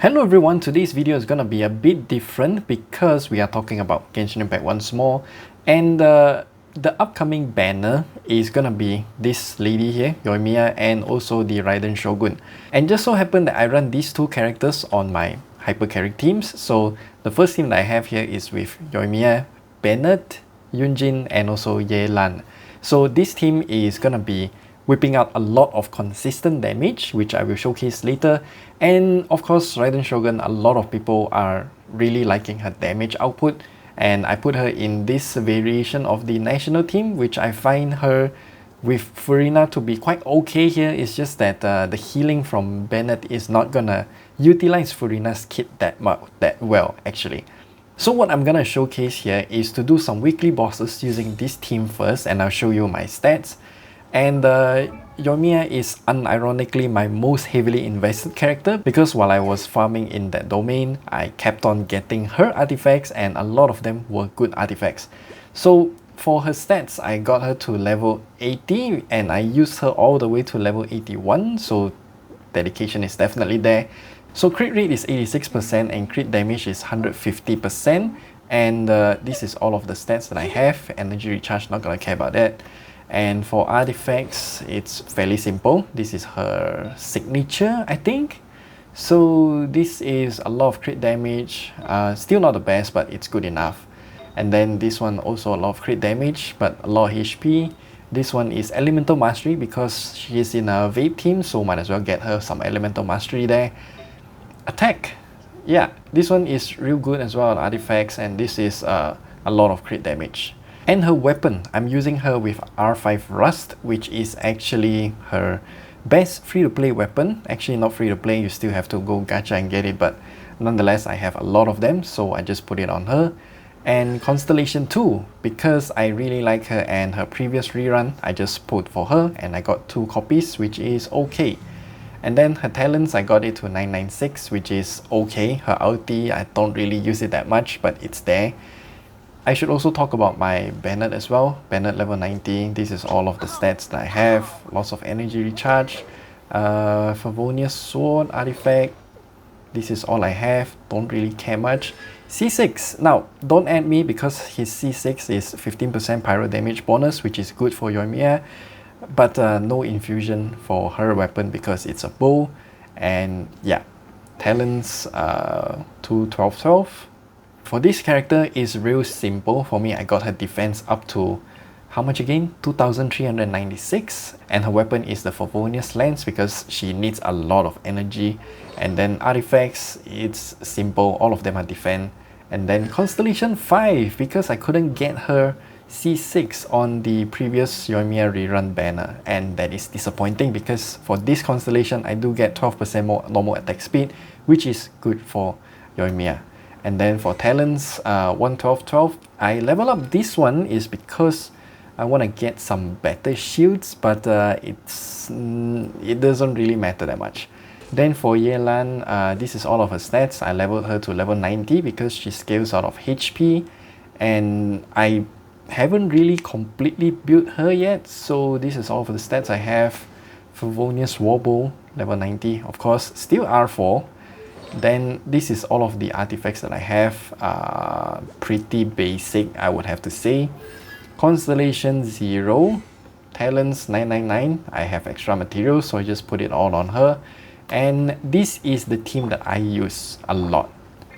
Hello everyone, today's video is gonna be a bit different because we are talking about Genshin Impact once more, and the upcoming banner is gonna be this lady here, Yoimiya, and also the Raiden Shogun. And just so happened that I run these two characters on my hypercarry teams. So the first team that I have here is with Yoimiya, Bennett, Yunjin, and also Yelan. So this team is gonna be whipping out a lot of consistent damage, which I will showcase later. And of course, Raiden Shogun, a lot of people are really liking her damage output, and I put her in this variation of the national team, which I find her with Furina to be quite okay here. It's just that the healing from Bennett is not gonna utilize Furina's kit that well actually. So what I'm gonna showcase here is to do some weekly bosses using this team first, and I'll show you my stats. And Yoimiya is unironically my most heavily invested character because while I was farming in that domain, I kept on getting her artifacts, and a lot of them were good artifacts. So for her stats, I got her to level 80 and I used her all the way to level 81, so dedication is definitely there. So crit rate is 86% and crit damage is 150%, and this is all of the stats that I have. Energy recharge, not gonna care about that. And for artifacts, it's fairly simple. This is her signature, I think. So this is a lot of crit damage, still not the best, but it's good enough. And then this one also a lot of crit damage, but a lot of HP. This one is Elemental Mastery because she is in a vape team, so might as well get her some Elemental Mastery there. Attack, yeah, this one is real good as well on artifacts, and this is a lot of crit damage. And her weapon, I'm using her with R5 Rust, which is actually her best free-to-play weapon. Actually not free-to-play, you still have to go gacha and get it, but nonetheless I have a lot of them, so I just put it on her. And Constellation 2, because I really like her and her previous rerun, I just put for her and I got 2 copies, which is okay. And then her talents, I got it to 996, which is okay. Her ulti, I don't really use it that much, but it's there. I should also talk about my Bennett as well. Bennett level 90, this is all of the stats that I have. Lots of energy recharge. Favonius Sword artifact, this is all I have. Don't really care much. C6, now don't add me because his C6 is 15% pyro damage bonus, which is good for Yoimiya. But no infusion for her weapon because it's a bow. And yeah, talents 2, 12, 12. For this character, it's real simple. For me, I got her defense up to, how much again? 2396. And her weapon is the Favonius Lance because she needs a lot of energy. And then artifacts, it's simple. All of them are defend. And then Constellation 5 because I couldn't get her C6 on the previous Yoimiya rerun banner. And that is disappointing because for this constellation, I do get 12% more normal attack speed, which is good for Yoimiya. And then for talents, 1, 12, 12. I level up this one is because I want to get some better shields, but it doesn't really matter that much. Then for Yelan, this is all of her stats. I leveled her to level 90 because she scales out of HP, and I haven't really completely built her yet. So this is all of the stats I have. Favonius Warbow, level 90, of course, still R4. Then this is all of the artifacts that I have, pretty basic I would have to say. Constellation 0, talents 999, I have extra materials so I just put it all on her. And this is the team that I use a lot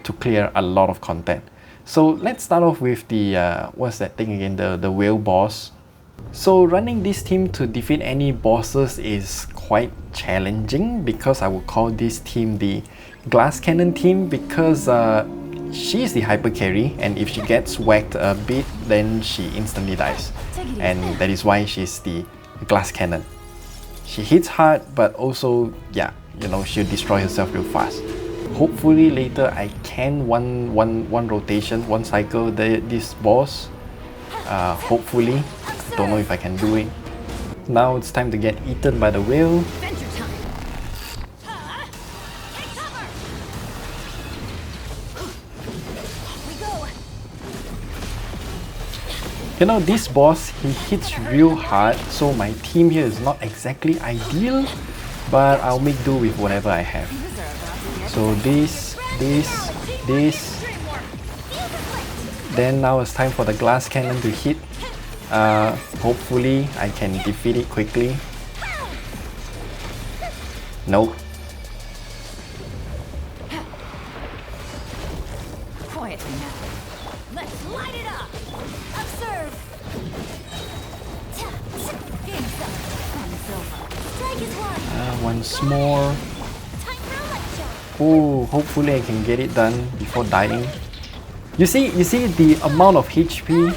to clear a lot of content. So let's start off with the, what's that thing again, the whale boss. So running this team to defeat any bosses is quite challenging because I would call this team the glass cannon team because she's the hypercarry, and if she gets whacked a bit then she instantly dies, and that is why she's the glass cannon. She hits hard, but also, yeah, you know, she'll destroy herself real fast. Hopefully later I can one rotation, one cycle this boss. Hopefully. I don't know if I can do it. Now it's time to get eaten by the whale. You know, this boss, he hits real hard, so my team here is not exactly ideal, but I'll make do with whatever I have. So this. Then now it's time for the glass cannon to hit. Hopefully I can defeat it quickly. Nope. Quietly now. Let's light it up. Observe. Game's up. Fun's over. Strike is one. Once more. Time for a light show. Oh, hopefully I can get it done before dying. You see the amount of HP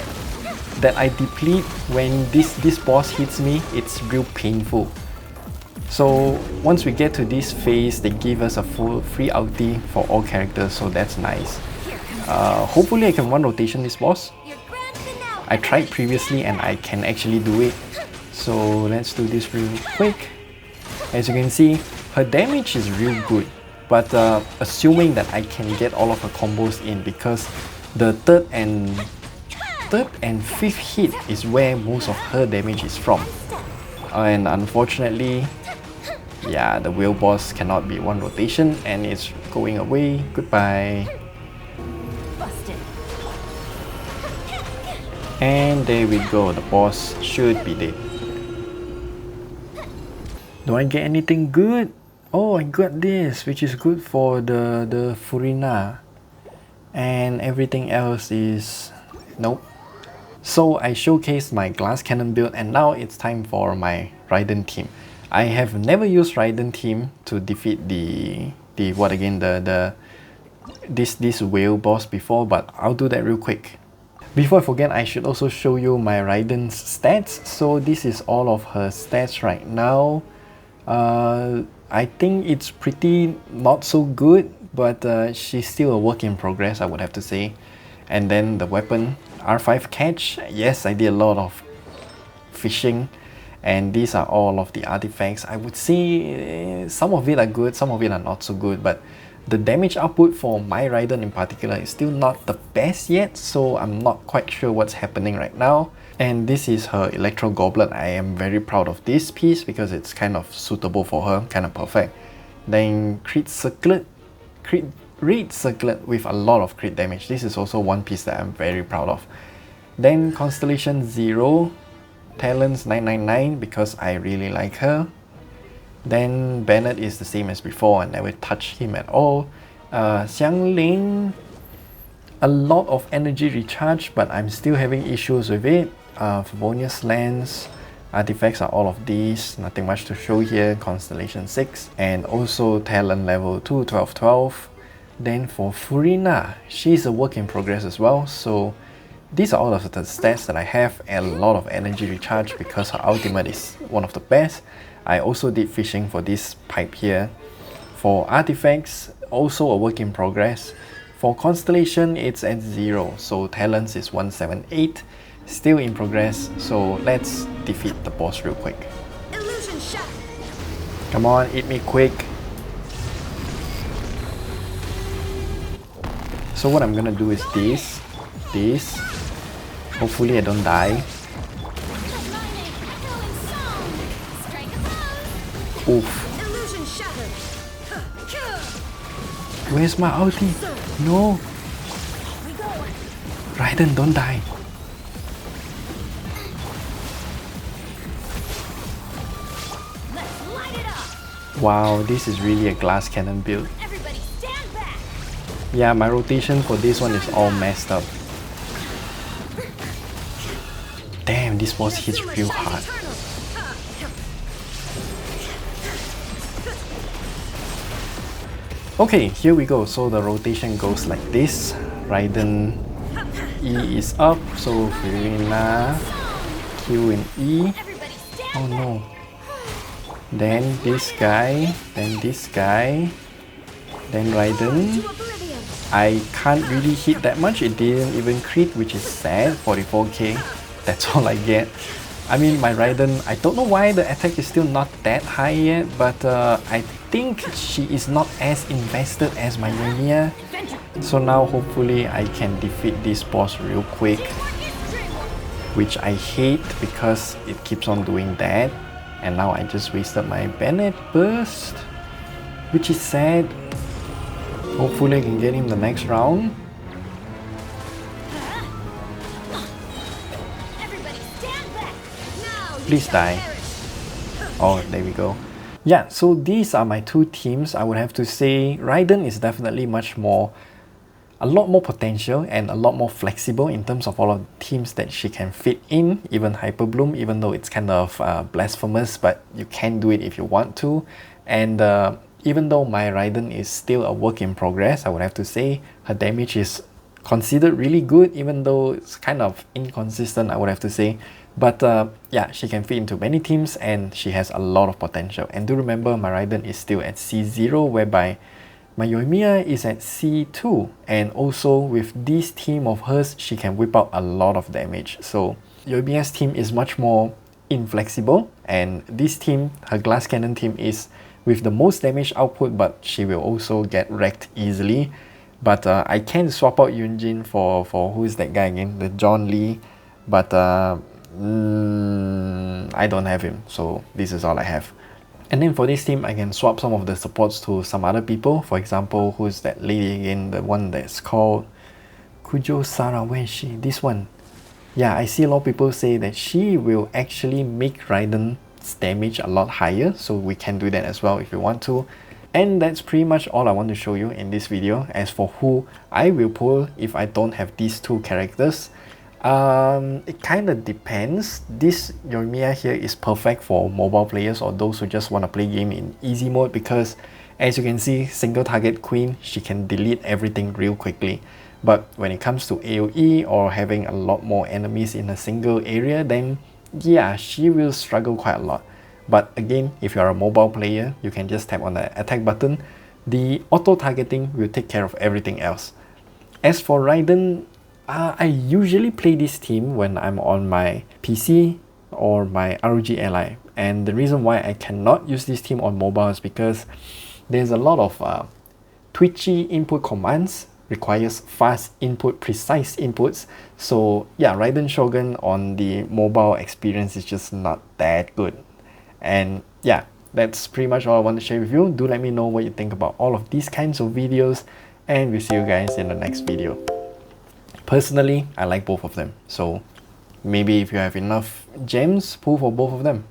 that I deplete when this boss hits me, it's real painful. So once we get to this phase, they give us a full free ulti for all characters, so that's nice. Hopefully I can one rotation this boss. I tried previously and I can actually do it. So let's do this real quick. As you can see, her damage is real good. But assuming that I can get all of her combos in, because the third and fifth hit is where most of her damage is from. And unfortunately, yeah, the whale boss cannot be one rotation and it's going away. Goodbye. And there we go, the boss should be dead. Do I get anything good? Oh, I got this, which is good for the Furina. And everything else is... nope. So I showcased my glass cannon build and now it's time for my Raiden team. I have never used Raiden team to defeat this whale boss before, but I'll do that real quick. Before I forget, I should also show you my Raiden's stats. So this is all of her stats right now. I think it's pretty not so good, but she's still a work in progress, I would have to say. And then the weapon, R5 catch. Yes, I did a lot of fishing. And these are all of the artifacts. I would say some of it are good, some of it are not so good, but the damage output for my Raiden in particular is still not the best yet, so I'm not quite sure what's happening right now. And this is her Electro Goblet. I am very proud of this piece because it's kind of suitable for her, kind of perfect. Then Crit Circlet, Reed Circlet with a lot of crit damage. This is also one piece that I'm very proud of. Then Constellation 0, Talents 999 because I really like her. Then Bennett is the same as before, I never touched him at all. Xiangling, a lot of energy recharge, but I'm still having issues with it. Favonius Lens, artifacts are all of these, nothing much to show here. Constellation 6, and also Talent level 2, 12, 12. Then for Furina, she's a work in progress as well, so these are all of the stats that I have, and a lot of energy recharge because her ultimate is one of the best. I also did fishing for this pipe here. For artifacts, also a work in progress. For Constellation, it's at 0, so Talents is 178, still in progress, so let's defeat the boss real quick. Come on, eat me quick. So what I'm gonna do is this. Hopefully I don't die. Oof. Where's my ulti? No. Raiden, don't die. Wow, this is really a glass cannon build. Yeah, my rotation for this one is all messed up. Damn, this boss hits real hard. Okay, here we go. So the rotation goes like this. Raiden E is up, so Furina Q and E. Oh no. Then this guy, then this guy, then Raiden. I can't really hit that much, it didn't even crit, which is sad. 44k, that's all I get. I mean, my Raiden, I don't know why the attack is still not that high yet, but I think she is not as invested as my Yoimiya. So now hopefully I can defeat this boss real quick, which I hate because it keeps on doing that. And now I just wasted my Bennett burst, which is sad. Hopefully I can get him the next round. Everybody stand back. Now you Please shall die. perish. Oh, there we go. Yeah, so these are my two teams. I would have to say Raiden is definitely a lot more potential and a lot more flexible in terms of all of the teams that she can fit in, even Hyper Bloom, even though it's kind of blasphemous, but you can do it if you want to. And even though my Raiden is still a work in progress, I would have to say her damage is considered really good, even though it's kind of inconsistent, I would have to say. But yeah, she can fit into many teams and she has a lot of potential. And do remember, my Raiden is still at C0, whereby my Yoimiya is at C2, and also with this team of hers, she can whip out a lot of damage. So Yoimiya's team is much more inflexible, and this team, her glass cannon team, is with the most damage output, but she will also get wrecked easily. But I can swap out Yunjin for who is that guy again? The John Lee. But I don't have him, so this is all I have. And then for this team, I can swap some of the supports to some other people. For example, who's that lady again? The one that's called Kujo Sara. Where is she? This one. Yeah, I see a lot of people say that she will actually make Raiden's damage a lot higher. So we can do that as well if you want to. And that's pretty much all I want to show you in this video. As for who I will pull if I don't have these two characters, it kind of depends. This Yoimiya here is perfect for mobile players or those who just want to play game in easy mode, because as you can see, single target queen, she can delete everything real quickly. But when it comes to AoE or having a lot more enemies in a single area, then yeah, she will struggle quite a lot. But again, if you are a mobile player, you can just tap on the attack button. The auto targeting will take care of everything else. As for Raiden, I usually play this team when I'm on my PC or my ROG Ally, and the reason why I cannot use this team on mobile is because there's a lot of twitchy input commands, requires fast input, precise inputs. So yeah, Raiden Shogun on the mobile experience is just not that good. And yeah, that's pretty much all I want to share with you. Do let me know what you think about all of these kinds of videos, and we'll see you guys in the next video. Personally, I like both of them, so maybe if you have enough gems, pull for both of them.